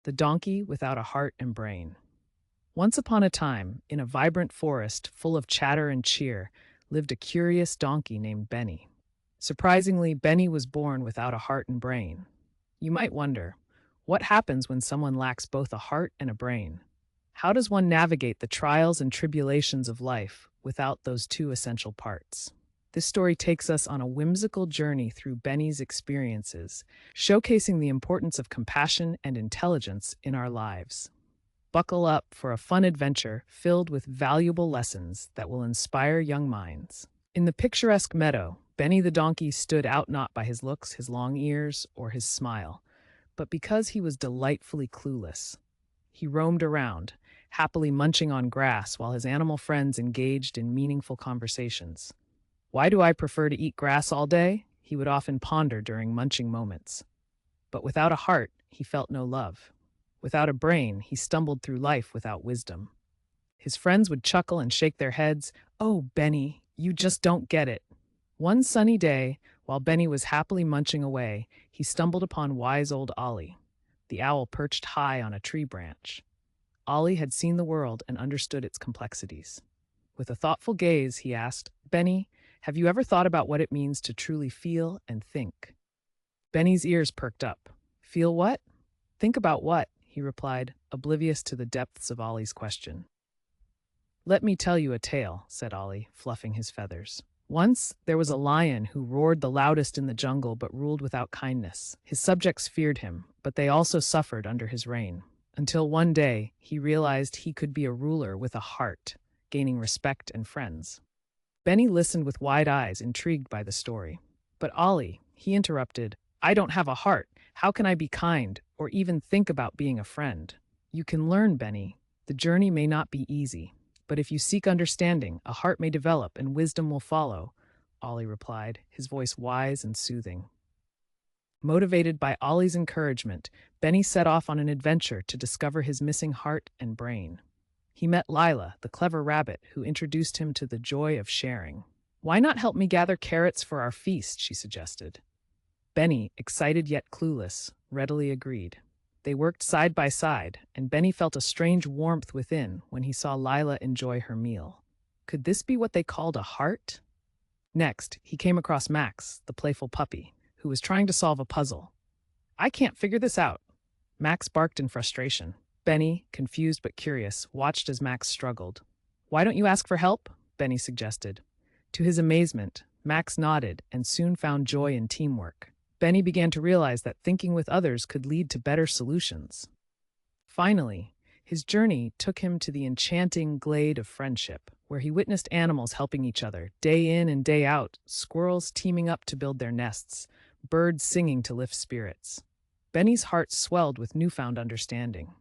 The Donkey Without a Heart and Brain. Once upon a time, in a vibrant forest full of chatter and cheer, lived a curious donkey named Benny. Surprisingly, Benny was born without a heart and brain. You might wonder, what happens when someone lacks both a heart and a brain? How does one navigate the trials and tribulations of life without those two essential parts? This story takes us on a whimsical journey through Benny's experiences, showcasing the importance of compassion and intelligence in our lives. Buckle up for a fun adventure filled with valuable lessons that will inspire young minds. In the picturesque meadow, Benny the donkey stood out not by his looks, his long ears, or his smile, but because he was delightfully clueless. He roamed around, happily munching on grass while his animal friends engaged in meaningful conversations. Why do I prefer to eat grass all day? He would often ponder during munching moments. But without a heart, he felt no love. Without a brain, he stumbled through life without wisdom. His friends would chuckle and shake their heads. Oh, Benny, you just don't get it. One sunny day, while Benny was happily munching away, he stumbled upon wise old Ollie, the owl perched high on a tree branch. Ollie had seen the world and understood its complexities. With a thoughtful gaze, he asked, Benny, have you ever thought about what it means to truly feel and think? Benny's ears perked up. Feel what? Think about what? He replied, oblivious to the depths of Ollie's question. Let me tell you a tale, said Ollie, fluffing his feathers. Once there was a lion who roared the loudest in the jungle but ruled without kindness. His subjects feared him, but they also suffered under his reign. Until one day, he realized he could be a ruler with a heart, gaining respect and friends. Benny listened with wide eyes, intrigued by the story. But Ollie, he interrupted, I don't have a heart. How can I be kind, or even think about being a friend? You can learn, Benny. The journey may not be easy, but if you seek understanding, a heart may develop and wisdom will follow, Ollie replied, his voice wise and soothing. Motivated by Ollie's encouragement, Benny set off on an adventure to discover his missing heart and brain. He met Lila, the clever rabbit, who introduced him to the joy of sharing. Why not help me gather carrots for our feast, she suggested. Benny, excited yet clueless, readily agreed. They worked side by side, and Benny felt a strange warmth within when he saw Lila enjoy her meal. Could this be what they called a heart? Next, he came across Max, the playful puppy, who was trying to solve a puzzle. I can't figure this out. Max barked in frustration. Benny, confused but curious, watched as Max struggled. Why don't you ask for help? Benny suggested. To his amazement, Max nodded and soon found joy in teamwork. Benny began to realize that thinking with others could lead to better solutions. Finally, his journey took him to the enchanting glade of friendship, where he witnessed animals helping each other, day in and day out, squirrels teaming up to build their nests, birds singing to lift spirits. Benny's heart swelled with newfound understanding.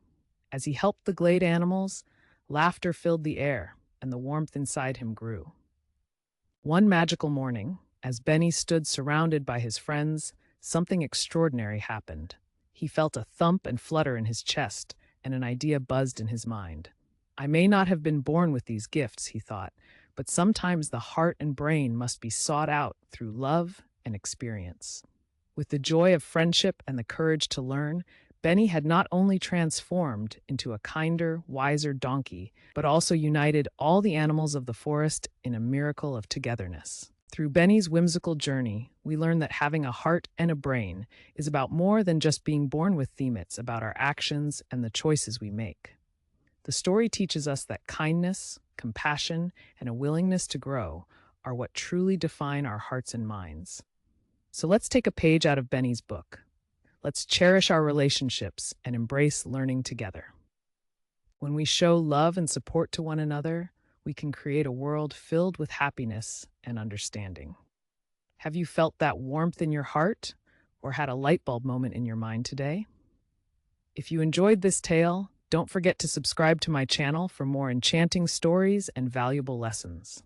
As he helped the glade animals, laughter filled the air, and the warmth inside him grew. One magical morning, as Benny stood surrounded by his friends, something extraordinary happened. He felt a thump and flutter in his chest, and an idea buzzed in his mind. I may not have been born with these gifts, he thought, but sometimes the heart and brain must be sought out through love and experience. With the joy of friendship and the courage to learn, Benny had not only transformed into a kinder, wiser donkey, but also united all the animals of the forest in a miracle of togetherness. Through Benny's whimsical journey, we learn that having a heart and a brain is about more than just being born with them. It's about our actions and the choices we make. The story teaches us that kindness, compassion, and a willingness to grow are what truly define our hearts and minds. So let's take a page out of Benny's book. Let's cherish our relationships and embrace learning together. When we show love and support to one another, we can create a world filled with happiness and understanding. Have you felt that warmth in your heart or had a light bulb moment in your mind today? If you enjoyed this tale, don't forget to subscribe to my channel for more enchanting stories and valuable lessons.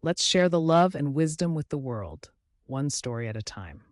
Let's share the love and wisdom with the world, one story at a time.